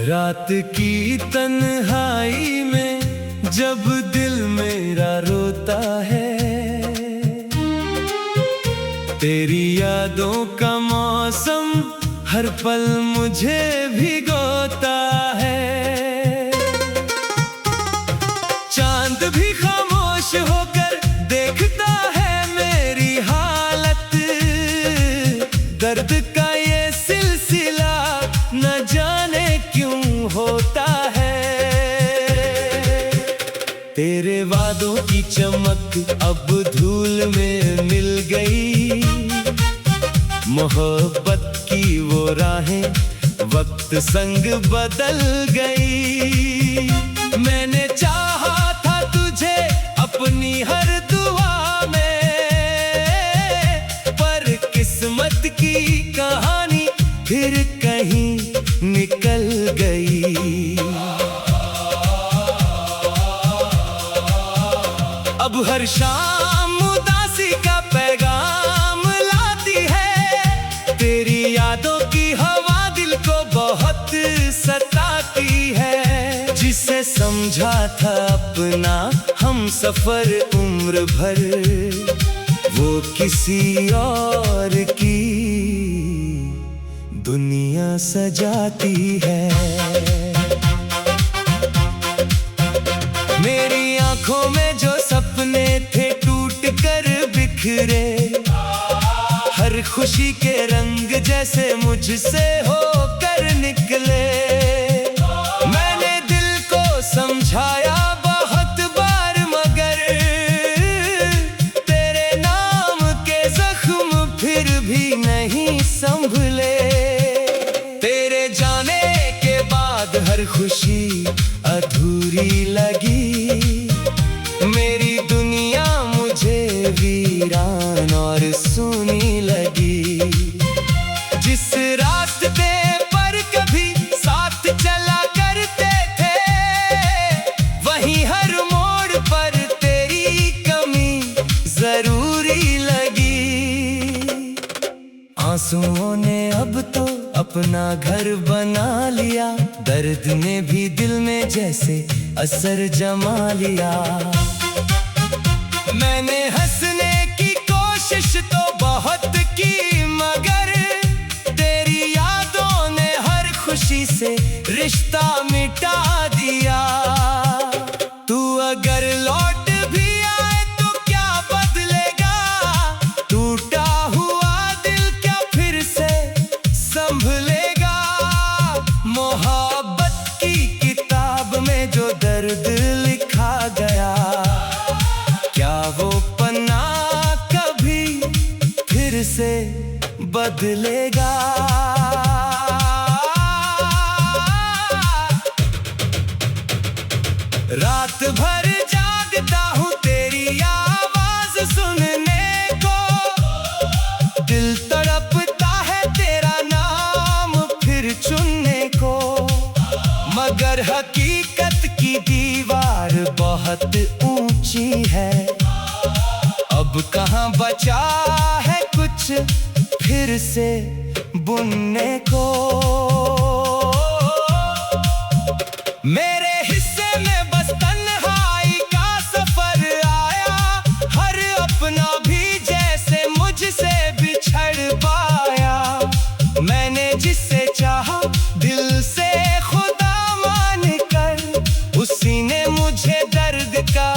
रात की तन्हाई में जब दिल मेरा रोता है, तेरी यादों का मौसम हर पल मुझे भिगोता है। चांद भी खामोश होकर देखता है मेरी हालत, दर्द का ये सिलसिला न जाने क्यों होता है। तेरे वादों की चमक अब धूल में मिल गई, मोहब्बत की वो राहें वक्त संग बदल गई। मैंने चाहा था तुझे अपनी हर दुआ में, पर किस्मत की कहानी फिर कहीं निकल गई। अब हर शाम उदासी का पैगाम लाती है, तेरी यादों की हवा दिल को बहुत सताती है। जिसे समझा था अपना हम सफर उम्र भर, वो किसी और की दुनिया सजाती है। मेरी आंखों में जो सपने थे टूट कर बिखरे, हर खुशी के रंग जैसे मुझसे होकर निकले। मैंने दिल को समझाया बहुत बार, मगर तेरे नाम के जख्म फिर भी नहीं संभले। तेरे जाने के बाद हर खुशी अधूरी लगी, मेरी दुनिया मुझे वीरान और सूनी लगी। जिस रास्ते पर कभी साथ चला करते थे, वहीं हर मोड़ पर तेरी कमी जरूरी लगी। आंसुओं ने अब तो अपना घर बना लिया, दर्द ने भी दिल में जैसे असर जमा लिया। मैंने हंसने की कोशिश तो बहुत की, मगर तेरी यादों ने हर खुशी से रिश्ता मिटा दिया। तू अगर लौट भी आए तो क्या बदलेगा, टूटा हुआ दिल क्या फिर से संभलेगा। मोहब्बत की किताब में जो दर्द लिखा गया, क्या वो पन्ना कभी फिर से बदलेगा। रात भर जागता हूँ तेरी आवाज सुनने को, दिल तड़पता है तेरा नाम फिर चुनने को। मगर हकीकत की दीवार बहुत ऊंची है, अब कहाँ बचा है कुछ फिर से बुनने को। मेरे हिस्से में बस तन्हाई का सफर आया, हर अपना भी जैसे मुझसे बिछड़ पाया। मैंने जिससे चाहा दिल से खुदा मान कर, उसी ने मुझे दर्द का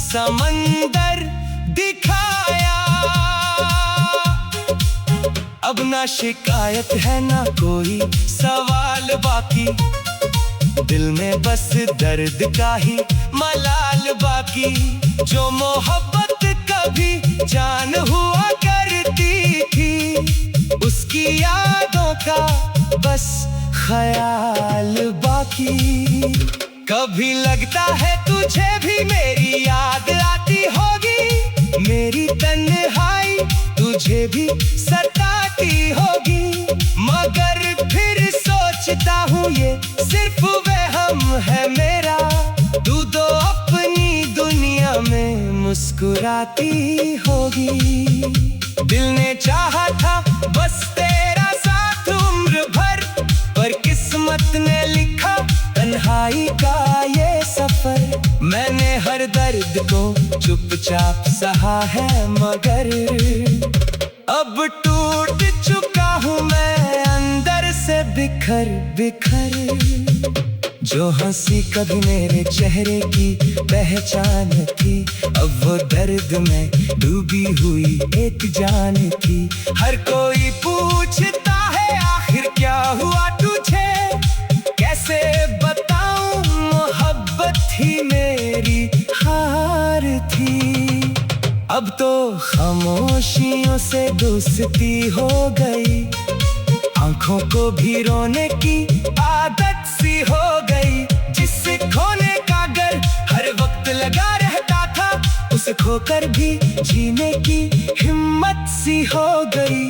समंदर दिखाया। अब ना शिकायत है ना कोई सवाल बाकी, दिल में बस दर्द का ही मलाल बाकी। जो मोहब्बत कभी जान हुआ करती थी, उसकी यादों का बस ख्याल बाकी। कभी लगता है तुझे भी मेरी याद आती होगी, मेरी तन्हाई तुझे भी सताती होगी। मगर फिर सोचता हूँ ये सिर्फ वहम है मेरा, तू तो अपनी दुनिया में मुस्कुराती होगी। दिल ने चाहा था बस तेरा साथ उम्र भर, पर किस्मत ने लिखा दर्द को चुपचाप सहा है, मगर अब टूट चुका हूँ मैं अंदर से बिखर बिखर। जो हंसी कभी मेरे चेहरे की पहचान थी, अब वो दर्द में डूबी हुई एक जान थी। हर कोई पूछता है आखिर क्या हुआ तुझे, कैसे बताऊं मोहब्बत ही मेरी हार थी। अब तो खामोशियों से दोस्ती हो गई, आंखों को भी रोने की आदत सी हो गई। जिससे खोने का डर हर वक्त लगा रहता था, उसे खोकर भी जीने की हिम्मत सी हो गई।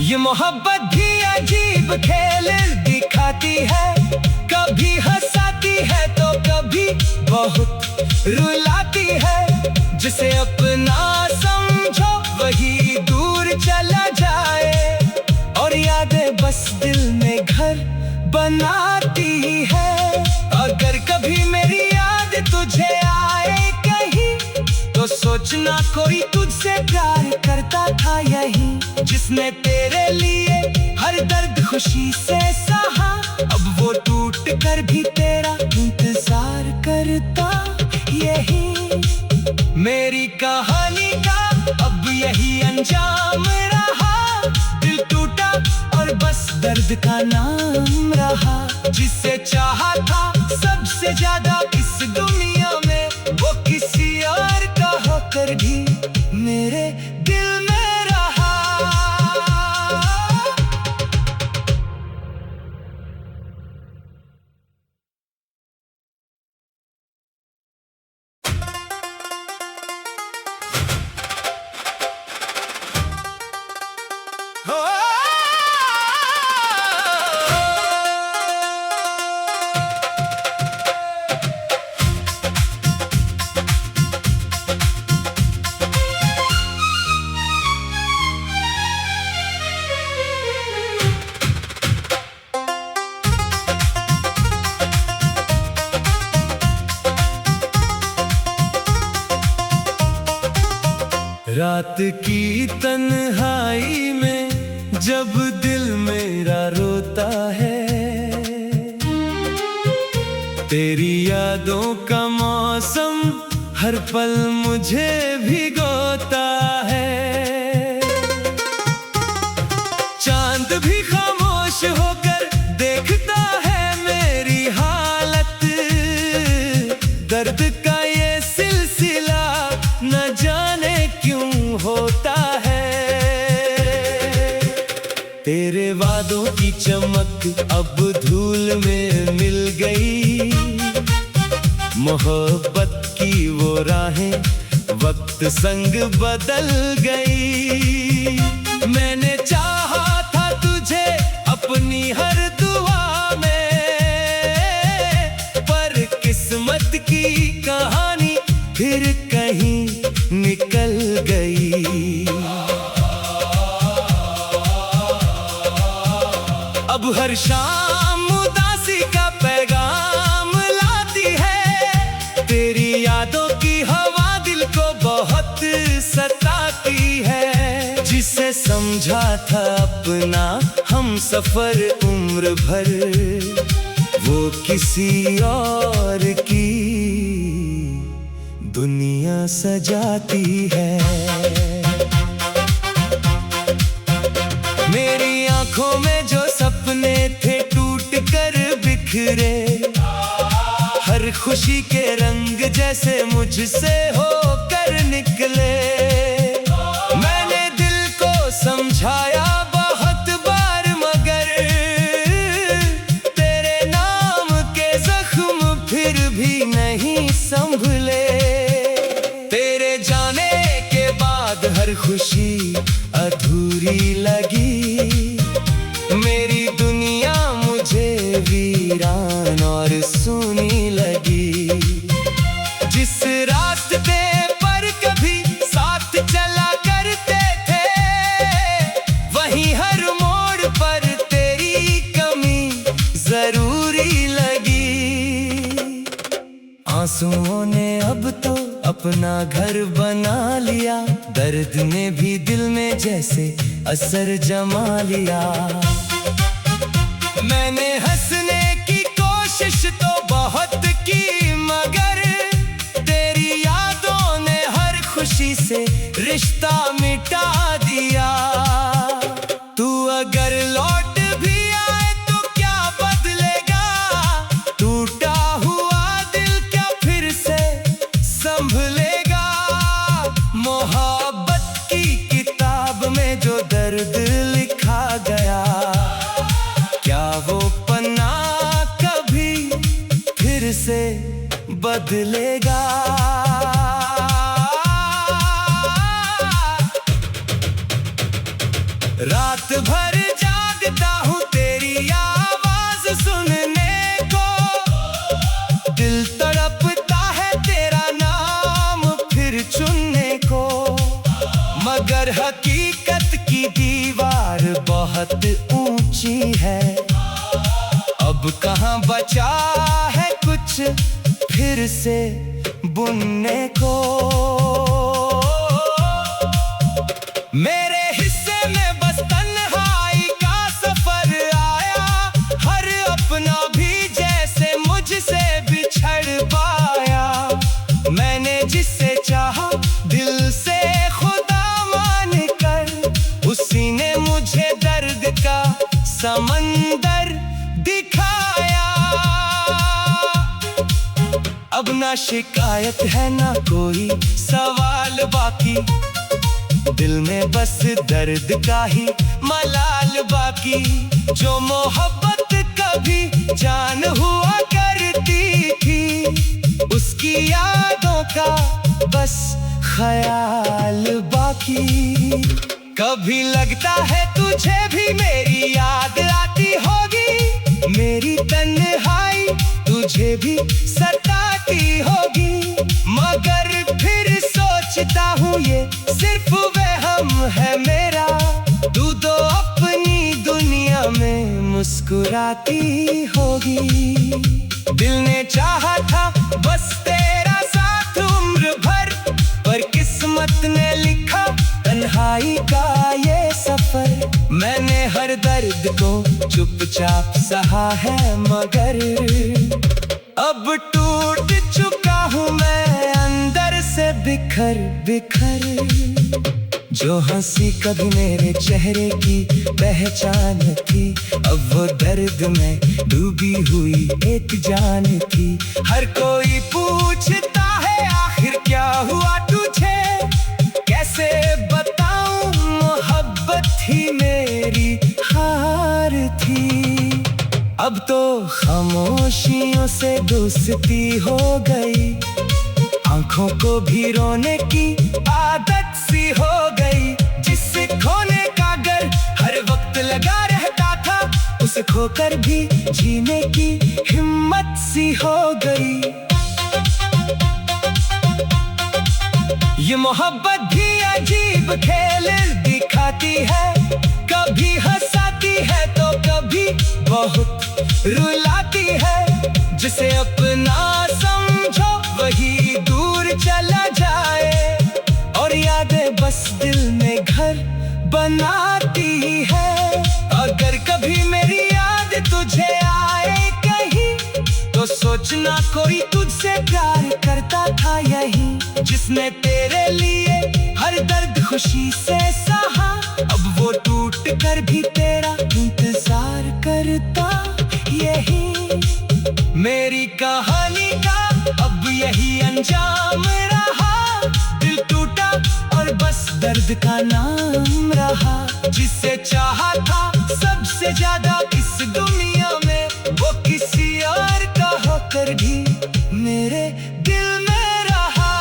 ये मोहब्बत भी अजीब खेल दिखाती है, कभी हंसाती है तो कभी बहुत रुलाती है। जिसे अपना समझो वही दूर चला जाए, और यादें बस दिल में घर बनाती है। अगर कभी मेरी याद तुझे आए कहीं, तो सोचना कोई तुझसे प्यार करता था यही, जिसने तेरे लिए हर दर्द खुशी से सहा। अब वो टूट कर भी तेरा इंतजार करता यही। मेरी कहानी का अब यही अंजाम रहा, दिल टूटा और बस दर्द का नाम रहा। जिसे चाहा था सबसे ज्यादा इस दुनिया में, वो किसी और का होकर भी मेरे दिल में रहा। रात की तन्हाई में जब दिल मेरा रोता है, तेरी यादों का मौसम हर पल मुझे भिगोता है। चांद भी खामोश होकर देखता है मेरी हालत, दर्द का ये सिलसिला न जाने क्यों होता है। तेरे वादों की चमक अब धूल में मिल गई, मोहब्बत की वो राहें वक्त संग बदल गई। मैंने चाहा था तुझे अपनी हर दुआ में, पर किस्मत की कहानी फिर कहीं निकल गई। अब हर शाम उदासी का पैगाम लाती है, तेरी यादों की हवा दिल को बहुत सताती है। जिसे समझा था अपना हम सफर उम्र भर, वो किसी और की दुनिया सजाती है। मेरी आंखों में जो सपने थे टूट कर बिखरे, हर खुशी के रंग जैसे मुझसे होकर निकले। मैंने दिल को समझाया बहुत बार, मगर तेरे नाम के जख्म फिर भी नहीं संभले। तेरे जाने के बाद हर खुशी अधूरी लगी, मेरी दुनिया मुझे वीरान और सूनी लगी। जिस रास्ते पर कभी साथ चला करते थे, वहीं हर मोड़ पर तेरी कमी जरूरी लगी। अपना घर बना लिया, दर्द ने भी दिल में जैसे असर जमा लिया। मैंने हंसने की कोशिश तो बहुत की, मगर तेरी यादों ने हर खुशी से रिश्ता मिटा दिया। तू अगर लौट भी आए तो क्या बदलेगा, टूटा हुआ दिल क्या फिर से संभलेगा। मोहब्बत की किताब में जो दर्द लिखा गया, क्या वो पन्ना कभी फिर से बदलेगा। रात भर जागता हूँ तेरी आवाज सुनने को, दिल तड़पता है तेरा नाम फिर चुनने को। मगर हकीकत की दीवार बहुत ऊंची है, अब कहाँ बचा है कुछ फिर से बुनने को। मेरे हिस्से में बस तन्हाई का सफर आया, हर अपना भी जैसे मुझसे बिछड़ पाया। मैंने जिससे चाहा दिल से खुदा मान कर, उसी ने मुझे दर्द का समंदर दिखाया। अब ना शिकायत है ना कोई सवाल बाकी, दिल में बस दर्द का ही मलाल बाकी। जो मोहब्बत कभी जान हुआ करती थी, उसकी यादों का बस ख्याल बाकी। कभी लगता है तुझे भी मेरी याद आती होगी, मेरी तन्हाई तुझे भी सताती होगी। मगर फिर सोचता हूँ ये सिर्फ वहम है मेरा, तू तो अपनी दुनिया में मुस्कुराती होगी। दिल ने चाहा था बस तेरा साथ उम्र भर, पर किस्मत ने लिखा तन्हाई का ये सफर। मैंने हर दर्द को चुपचाप सहा है, मगर अब टूट चुका हूँ मैं अंदर से बिखर बिखर। जो हंसी कभी मेरे चेहरे की पहचान थी, अब वो दर्द में डूबी हुई एक जान थी। हर कोई पूछता है आखिर क्या हुआ तुझे, कैसे बताऊं मोहब्बत ही मेरी हार थी। अब तो खामोशियों से दोस्ती हो गई, आंखों को भी रोने की आदत सी हो गई। जिससे खोने का डर हर वक्त लगा रहता था, उसे खोकर भी जीने की हिम्मत सी हो गई। ये मोहब्बत भी अजीब खेल दिखाती है, कभी हंसाती है तो कभी बहुत रुलाती है। जिसे अपना समझो वही दूर चला जाए, और यादें बस दिल में घर बनाती है। अगर कभी मेरी याद तुझे आए कहीं, तो सोचना कोई तुझसे प्यार करता था यही, जिसने तेरे लिए हर दर्द खुशी से सहा। अब वो टूट कर भी तेरा इंतजार करता यही। मेरी कहानी का अब यही अंजाम रहा, दिल टूटा और बस दर्द का नाम रहा। जिसे चाहा था सबसे ज्यादा इस दुनिया में, वो किसी और का होकर भी मेरे दिल में रहा।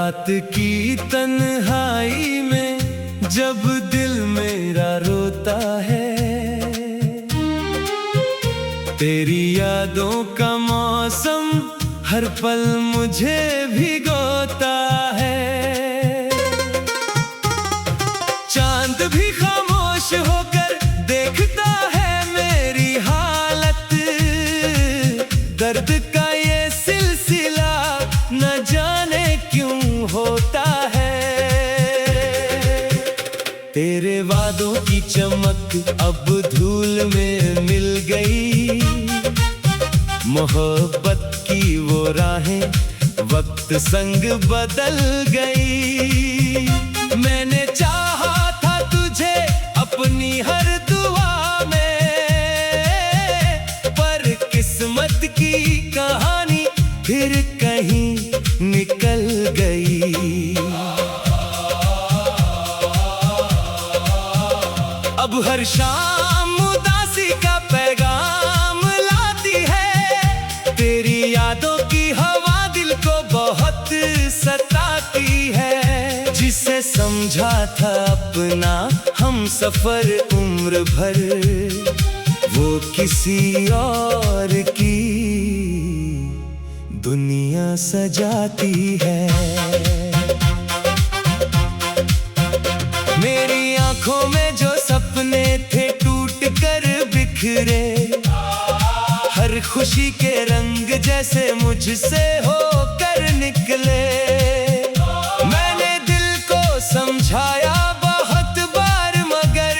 रात की तन्हाई में जब दिल मेरा रोता है, तेरी यादों का मौसम हर पल मुझे भिगोता है। चांद भी खामोश होकर देखता है मेरी हालत, दर्द का ये सिलसिला न जाने क्यों होता है। तेरे वादों की चमक अब धूल में मिल गई, मोहब्बत की वो राहें वक्त संग बदल गई। मैंने चाहा था तुझे अपनी हर दुआ में, पर किस्मत की कहानी फिर कहीं निकल गई। अब हर शाम उदासी का पैगाम लाती है, तेरी यादों की हवा दिल को बहुत सताती है। जिसे समझा था अपना हम सफर उम्र भर, वो किसी और की दुनिया सजाती है। मेरी आंखों में जो सपने थे टूट कर बिखरे, हर खुशी के रंग जैसे मुझसे होकर निकले। मैंने दिल को समझाया बहुत बार, मगर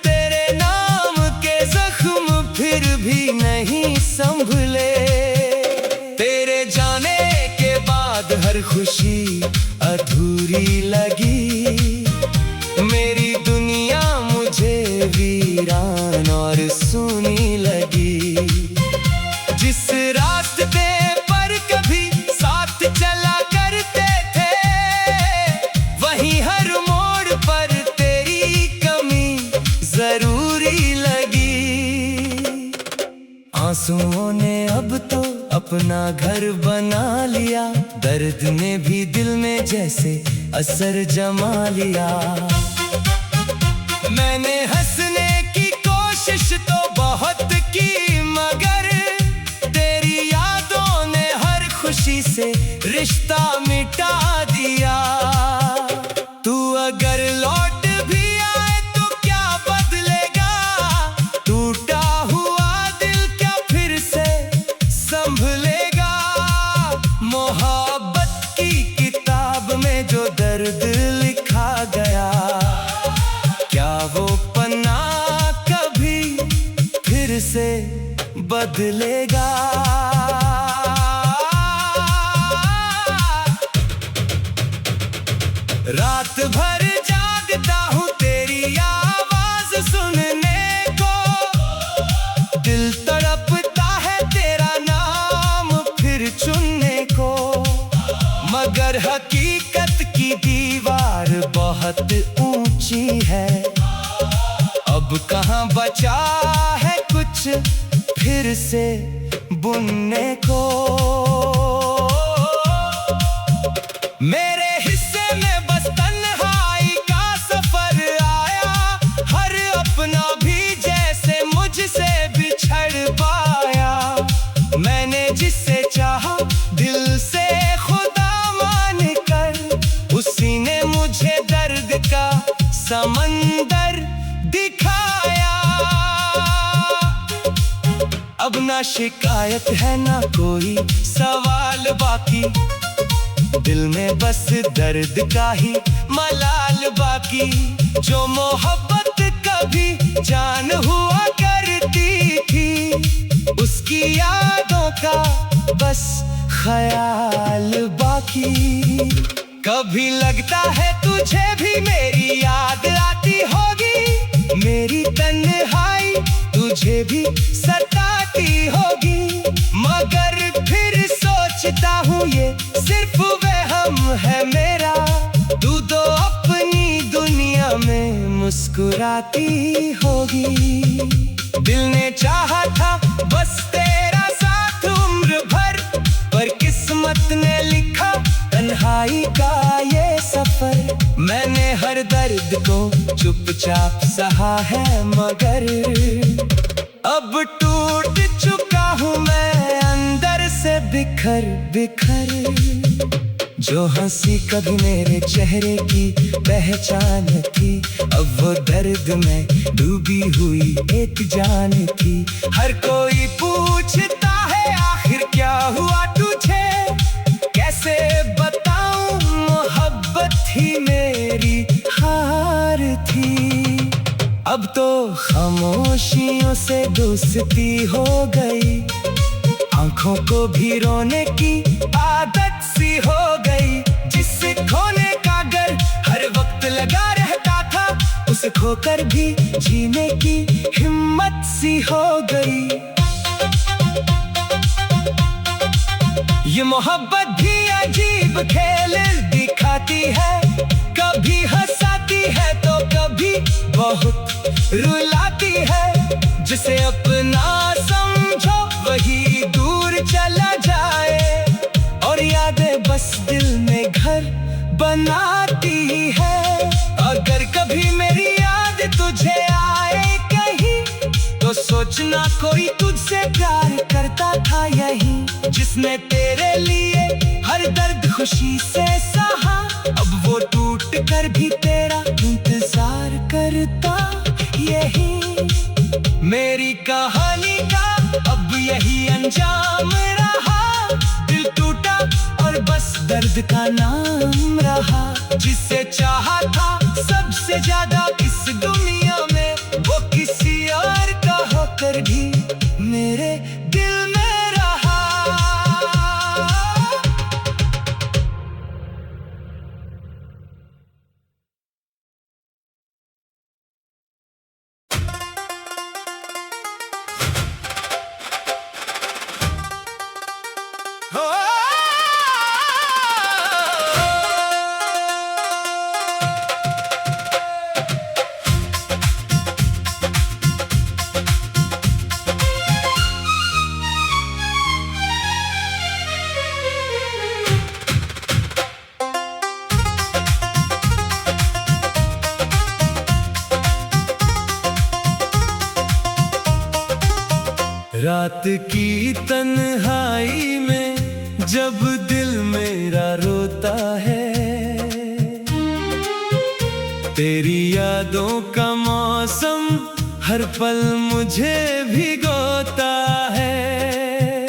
तेरे नाम के जख्म फिर भी नहीं संभले। तेरे जाने के बाद हर खुशी अधूरी लगी, मेरी दुनिया मुझे वीरान और सूनी लगी। जिस रास्ते पर कभी साथ चला करते थे, वहीं हर मोड़ पर तेरी कमी जरूरी लगी। आंसुओं ने अब तो अपना घर बना लिया, दर्द ने भी दिल में जैसे असर जमा लिया। मैंने हंसने की कोशिश तो बहुत की, मगर तेरी यादों ने हर खुशी से रिश्ता मिटा दिया। तू अगर लौट भी आए तो क्या बदलेगा, टूटा हुआ दिल क्या फिर से संभलेगा। मोहब्बत की किताब में जो दर्द लिखा गया, क्या वो पन्ना कभी फिर से बदलेगा। रात भर जागता हूँ तेरी आवाज सुनने को, दिल तड़पता है तेरा नाम फिर चुनने को। मगर हकीकत की दीवार बहुत ऊंची है, अब कहाँ बचा है कुछ फिर से बुनने को। मेरे हिस्से में बस तन्हाई का सफर आया, हर अपना भी जैसे मुझसे बिछड़ पाया। मैंने जिससे चाहा दिल से खुदा मान कर, उसी ने मुझे दर्द का समंदर दिखाया। अब ना शिकायत है ना कोई सवाल बाकी, दिल में बस दर्द का ही मलाल बाकी। जो मोहब्बत कभी जान हुआ करती थी, उसकी यादों का बस ख्याल बाकी। कभी लगता है तुझे भी मेरी याद आती होगी, मेरी तन्हाई तुझे भी सताती होगी। मगर फिर सोचता हूँ ये सिर्फ वहम है मेरा, तू तो अपनी दुनिया में मुस्कुराती होगी। दिल ने चाहा था बस तेरा साथ उम्र भर, पर किस्मत ने लिखा तन्हाई का ये सफर, मैंने हर दर्द को चुपचाप सहा है, मगर अब टूट चुका हूँ मैं अंदर से बिखर बिखर। जो हंसी कभी मेरे चेहरे की पहचान थी, अब वो दर्द में डूबी हुई एक जान थी। हर कोई पूछता है आखिर क्या हुआ तुझे, कैसे बताऊं मोहब्बत ही मेरी हार थी। अब तो खामोशियों से दोस्ती हो गई, आंखों को भी रोने की आदत सी हो गई। जिससे खोने का डर हर वक्त लगा रहता था, उसे खोकर भी जीने की हिम्मत सी हो गई। ये मोहब्बत भी अजीब खेल दिखाती है, कभी हंसाती है तो कभी बहुत रुलाती है। जिसे अपना समझो वही दूर चला जाए, और यादें बस दिल में घर बनाती है। अगर कभी मेरी याद तुझे आए कहीं, तो सोचना कोई तुझसे प्यार करता था यही, जिसने तेरे लिए हर दर्द खुशी से सहा। अब वो टूट कर भी तेरा इंतजार करता यही। मेरी कहानी का अब यही अंजाम रहा, दिल टूटा और बस दर्द का नाम रहा। जिसे चाहा था सबसे ज्यादा इस दुनिया में, वो किसी और का होकर भी मेरे दिल में रहा। रात की तन्हाई में जब दिल मेरा रोता है, तेरी यादों का मौसम हर पल मुझे भिगोता है।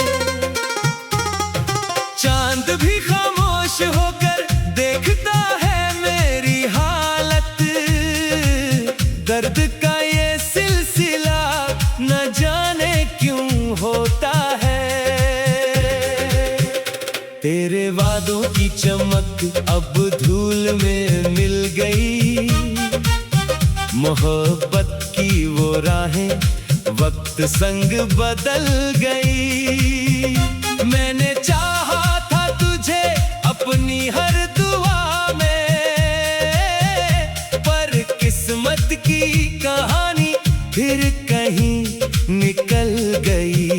चांद भी खामोश होकर देखता है मेरी हालत, दर्द का ये सिलसिला न जाने क्यों होता है। तेरे वादों की चमक अब धूल में मिल गई, मोहब्बत की वो राहें वक्त संग बदल गई। मैंने चाहा था तुझे अपनी हर दुआ में, पर किस्मत की कहानी फिर कहीं निकल गई।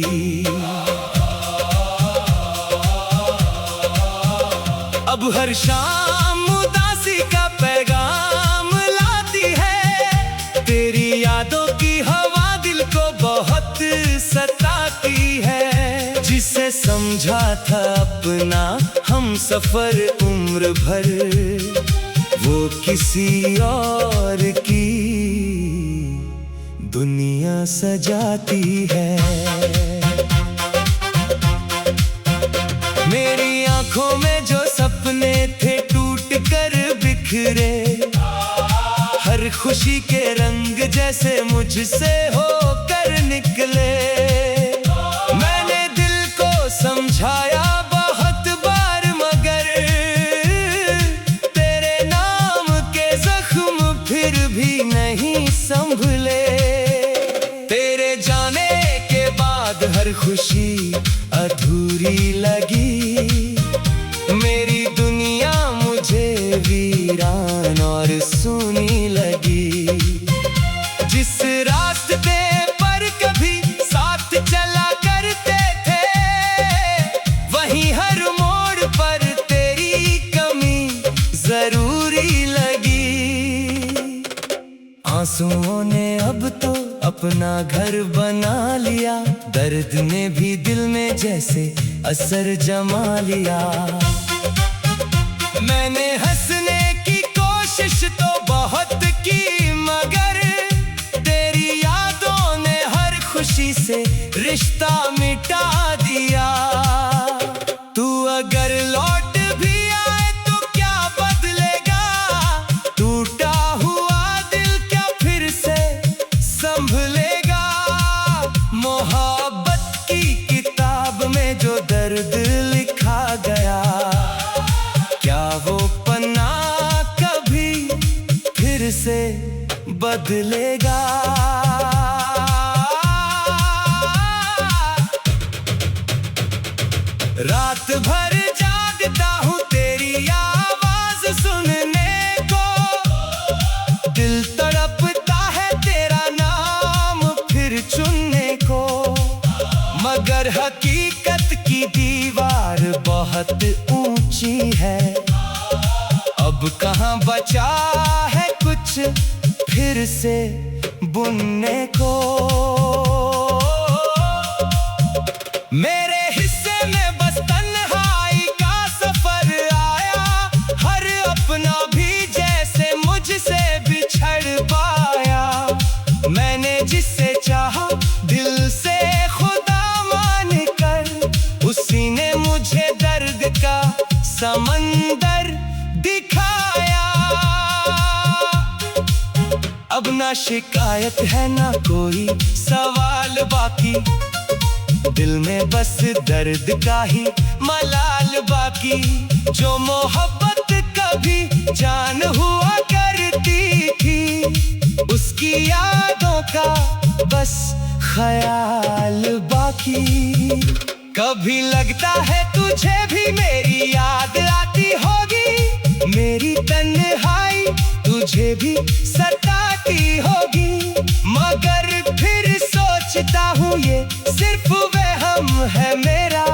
अब हर शाम उदासी का पैगाम लाती है, तेरी यादों की हवा दिल को बहुत सताती है। जिसे समझा था अपना हम सफर उम्र भर, वो किसी और की दुनिया सजाती है। मेरी आंखों में जो सपने थे टूट कर बिखरे, हर खुशी के रंग जैसे मुझसे होकर निकले। मैंने दिल को समझाया बहुत बार, मगर तेरे नाम के जख्म फिर भी नहीं संभले। तेरे जाने के बाद हर खुशी अधूरी लगी, मेरी दुनिया मुझे वीरान और सूनी लगी। जिस रास्ते पर कभी साथ चला करते थे, वहीं हर मोड़ पर तेरी अपना घर बना लिया, दर्द ने भी दिल में जैसे असर जमा लिया। मैंने हंसने की कोशिश तो बहुत की, मगर तेरी यादों ने हर खुशी से रिश्ता मिटा दिया। तू अगर लौट भी आए तो क्या बदलेगा, टूटा हुआ दिल क्या फिर से संभलेगा। मोहब्बत की किताब में जो दर्द लिखा गया, क्या वो पन्ना कभी फिर से बदलेगा। रात भर जागता हूँ तेरी आवाज सुनने को, दिल तड़पता है तेरा नाम फिर चुनने को। मगर हकीकत की दीवार बहुत ऊंची है, अब कहाँ बचा है कुछ फिर से बुनने को। मेरे हिस्से में बस तन्हाई का सफर आया, हर अपना भी जैसे मुझसे बिछड़ पाया। मैंने जिससे चाहा दिल से खुदा मान कर, उसी ने मुझे दर्द का समंदर दिखाया। अब ना शिकायत है ना कोई सवाल बाकी, दिल में बस दर्द का ही मलाल बाकी। जो मोहब्बत कभी जान हुआ करती थी, उसकी यादों का बस ख्याल बाकी। कभी लगता है तुझे भी मेरी याद आती होगी, मेरी तन्हाई तुझे भी सताती होगी। मगर फिर सोचता हूँ ये सिर्फ वहम है मेरा,